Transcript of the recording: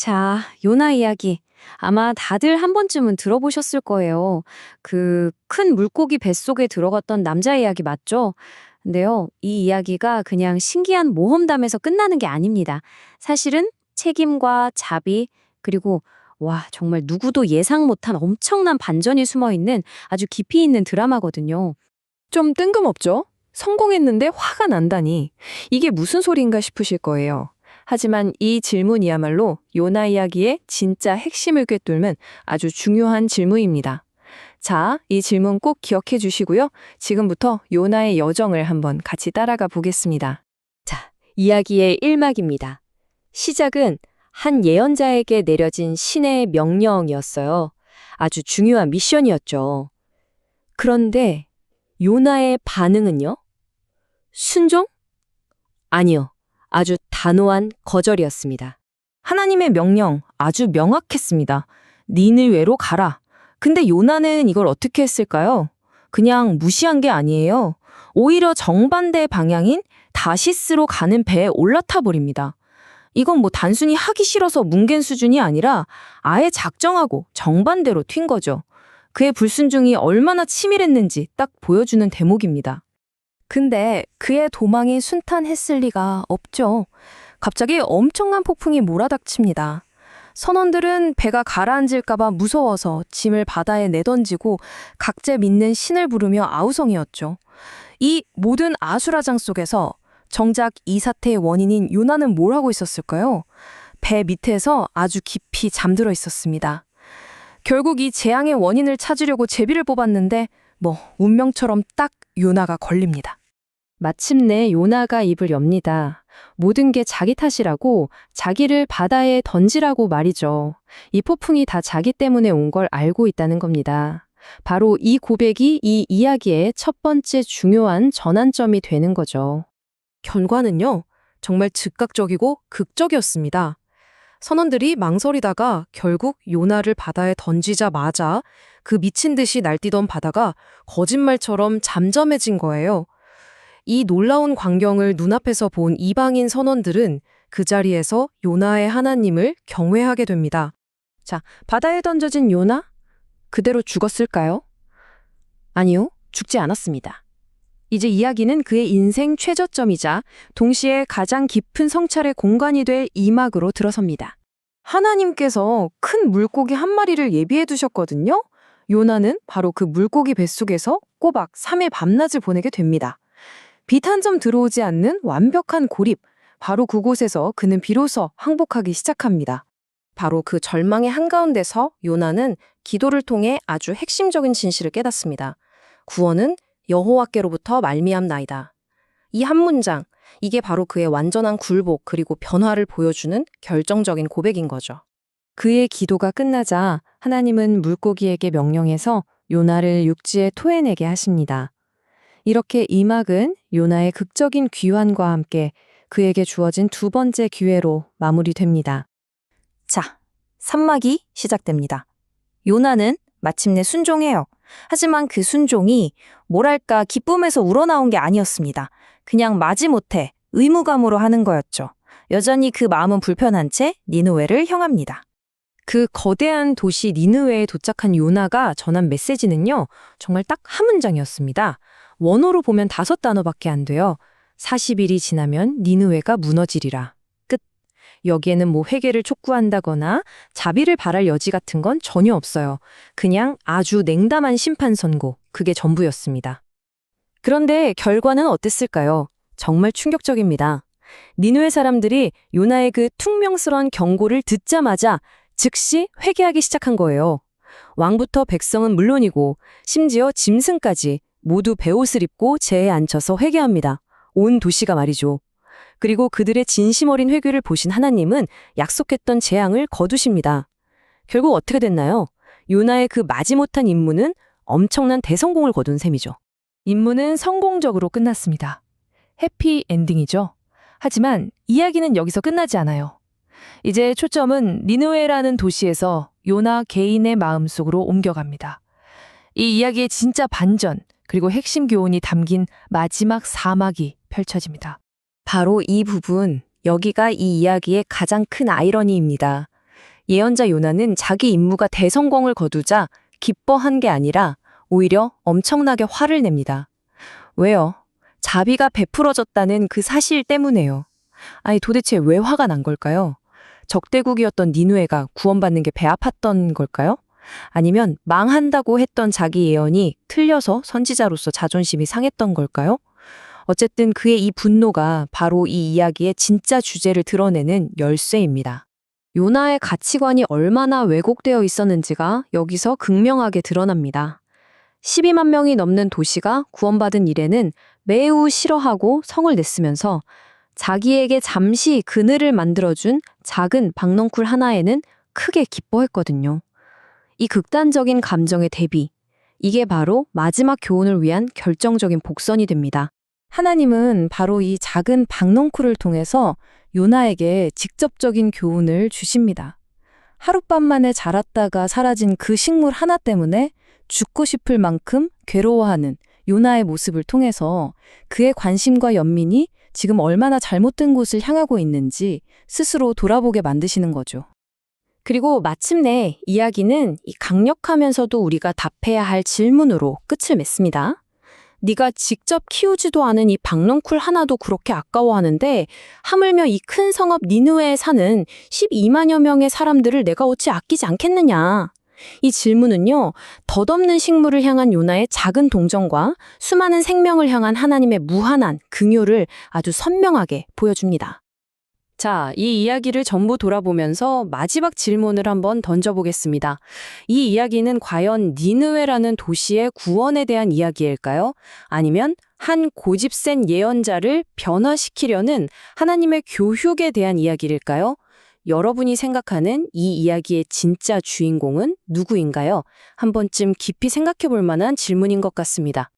자, 요나 이야기. 아마 다들 한 번쯤은 들어보셨을 거예요. 그 큰 물고기 뱃속에 들어갔던 남자 이야기 맞죠? 근데요, 이 이야기가 그냥 신기한 모험담에서 끝나는 게 아닙니다. 사실은 책임과 자비, 그리고 와, 정말 누구도 예상 못한 엄청난 반전이 숨어 있는 아주 깊이 있는 드라마거든요. 좀 뜬금없죠? 성공했는데 화가 난다니. 이게 무슨 소린가 싶으실 거예요. 하지만 이 질문이야말로 요나 이야기의 진짜 핵심을 꿰뚫는 아주 중요한 질문입니다. 자, 이 질문 꼭 기억해 주시고요. 지금부터 요나의 여정을 한번 같이 따라가 보겠습니다. 자, 이야기의 1막입니다. 시작은 한 예언자에게 내려진 신의 명령이었어요. 아주 중요한 미션이었죠. 그런데 요나의 반응은요? 순종? 아니요. 아주 단호한 거절이었습니다. 하나님의 명령 아주 명확했습니다. 니느웨로 가라. 근데 요나는 이걸 어떻게 했을까요? 그냥 무시한 게 아니에요. 오히려 정반대 방향인 다시스로 가는 배에 올라타 버립니다. 이건 뭐 단순히 하기 싫어서 뭉갠 수준이 아니라 아예 작정하고 정반대로 튄 거죠. 그의 불순종이 얼마나 치밀했는지 딱 보여주는 대목입니다. 근데 그의 도망이 순탄했을 리가 없죠. 갑자기 엄청난 폭풍이 몰아닥칩니다. 선원들은 배가 가라앉을까봐 무서워서 짐을 바다에 내던지고 각자 믿는 신을 부르며 아우성이었죠. 이 모든 아수라장 속에서 정작 이 사태의 원인인 요나는 뭘 하고 있었을까요? 배 밑에서 아주 깊이 잠들어 있었습니다. 결국 이 재앙의 원인을 찾으려고 제비를 뽑았는데 운명처럼 딱 요나가 걸립니다. 마침내 요나가 입을 엽니다. 모든 게 자기 탓이라고 자기를 바다에 던지라고 말이죠. 이 폭풍이 다 자기 때문에 온 걸 알고 있다는 겁니다. 바로 이 고백이 이 이야기의 첫 번째 중요한 전환점이 되는 거죠. 결과는요, 정말 즉각적이고 극적이었습니다. 선원들이 망설이다가 결국 요나를 바다에 던지자마자 그 미친 듯이 날뛰던 바다가 거짓말처럼 잠잠해진 거예요. 이 놀라운 광경을 눈앞에서 본 이방인 선원들은 그 자리에서 요나의 하나님을 경외하게 됩니다. 자, 바다에 던져진 요나? 그대로 죽었을까요? 아니요, 죽지 않았습니다. 이제 이야기는 그의 인생 최저점이자 동시에 가장 깊은 성찰의 공간이 될 이막으로 들어섭니다. 하나님께서 큰 물고기 한 마리를 예비해 두셨거든요. 요나는 바로 그 물고기 뱃속에서 꼬박 3일 밤낮을 보내게 됩니다. 빛 한 점 들어오지 않는 완벽한 고립, 바로 그곳에서 그는 비로소 항복하기 시작합니다. 바로 그 절망의 한가운데서 요나는 기도를 통해 아주 핵심적인 진실을 깨닫습니다. 구원은 여호와께로부터 말미암나이다. 이 한 문장, 이게 바로 그의 완전한 굴복 그리고 변화를 보여주는 결정적인 고백인 거죠. 그의 기도가 끝나자 하나님은 물고기에게 명령해서 요나를 육지에 토해내게 하십니다. 이렇게 이막은 요나의 극적인 귀환과 함께 그에게 주어진 두 번째 기회로 마무리됩니다. 자, 3막이 시작됩니다. 요나는 마침내 순종해요. 하지만 그 순종이 뭐랄까 기쁨에서 우러나온 게 아니었습니다. 그냥 마지못해 의무감으로 하는 거였죠. 여전히 그 마음은 불편한 채 니느웨를 향합니다. 그 거대한 도시 니느웨에 도착한 요나가 전한 메시지는요, 정말 딱 한 문장이었습니다. 원어로 보면 5단어밖에 안 돼요. 40일이 지나면 니느웨가 무너지리라. 끝. 여기에는 뭐 회개를 촉구한다거나 자비를 바랄 여지 같은 건 전혀 없어요. 그냥 아주 냉담한 심판 선고, 그게 전부였습니다. 그런데 결과는 어땠을까요? 정말 충격적입니다. 니느웨 사람들이 요나의 그 퉁명스러운 경고를 듣자마자 즉시 회개하기 시작한 거예요. 왕부터 백성은 물론이고 심지어 짐승까지 모두 베옷을 입고 재에 앉혀서 회개합니다. 온 도시가 말이죠. 그리고 그들의 진심 어린 회개를 보신 하나님은 약속했던 재앙을 거두십니다. 결국 어떻게 됐나요? 요나의 그 마지못한 임무는 엄청난 대성공을 거둔 셈이죠. 임무는 성공적으로 끝났습니다. 해피 엔딩이죠. 하지만 이야기는 여기서 끝나지 않아요. 이제 초점은 니느웨라는 도시에서 요나 개인의 마음속으로 옮겨갑니다. 이 이야기의 진짜 반전, 그리고 핵심 교훈이 담긴 마지막 4막이 펼쳐집니다. 바로 이 부분, 여기가 이 이야기의 가장 큰 아이러니입니다. 예언자 요나는 자기 임무가 대성공을 거두자 기뻐한 게 아니라 오히려 엄청나게 화를 냅니다. 왜요? 자비가 베풀어졌다는 그 사실 때문에요. 아니 도대체 왜 화가 난 걸까요? 적대국이었던 니느웨가 구원받는 게 배 아팠던 걸까요? 아니면 망한다고 했던 자기 예언이 틀려서 선지자로서 자존심이 상했던 걸까요? 어쨌든 그의 이 분노가 바로 이 이야기의 진짜 주제를 드러내는 열쇠입니다. 요나의 가치관이 얼마나 왜곡되어 있었는지가 여기서 극명하게 드러납니다. 12만 명이 넘는 도시가 구원받은 일에는 매우 싫어하고 성을 냈으면서 자기에게 잠시 그늘을 만들어준 작은 박넝쿨 하나에는 크게 기뻐했거든요. 이 극단적인 감정의 대비, 이게 바로 마지막 교훈을 위한 결정적인 복선이 됩니다. 하나님은 바로 이 작은 박넝쿨을 통해서 요나에게 직접적인 교훈을 주십니다. 하룻밤 만에 자랐다가 사라진 그 식물 하나 때문에 죽고 싶을 만큼 괴로워하는 요나의 모습을 통해서 그의 관심과 연민이 지금 얼마나 잘못된 곳을 향하고 있는지 스스로 돌아보게 만드시는 거죠. 그리고 마침내 이야기는 이 강력하면서도 우리가 답해야 할 질문으로 끝을 맺습니다. 네가 직접 키우지도 않은 이 박넝쿨 하나도 그렇게 아까워하는데 하물며 이 큰 성읍 니느웨에 사는 12만여 명의 사람들을 내가 어찌 아끼지 않겠느냐. 이 질문은요, 덧없는 식물을 향한 요나의 작은 동정과 수많은 생명을 향한 하나님의 무한한 긍휼을 아주 선명하게 보여줍니다. 자, 이 이야기를 전부 돌아보면서 마지막 질문을 한번 던져보겠습니다. 이 이야기는 과연 니느웨라는 도시의 구원에 대한 이야기일까요? 아니면 한 고집센 예언자를 변화시키려는 하나님의 교육에 대한 이야기일까요? 여러분이 생각하는 이 이야기의 진짜 주인공은 누구인가요? 한 번쯤 깊이 생각해 볼 만한 질문인 것 같습니다.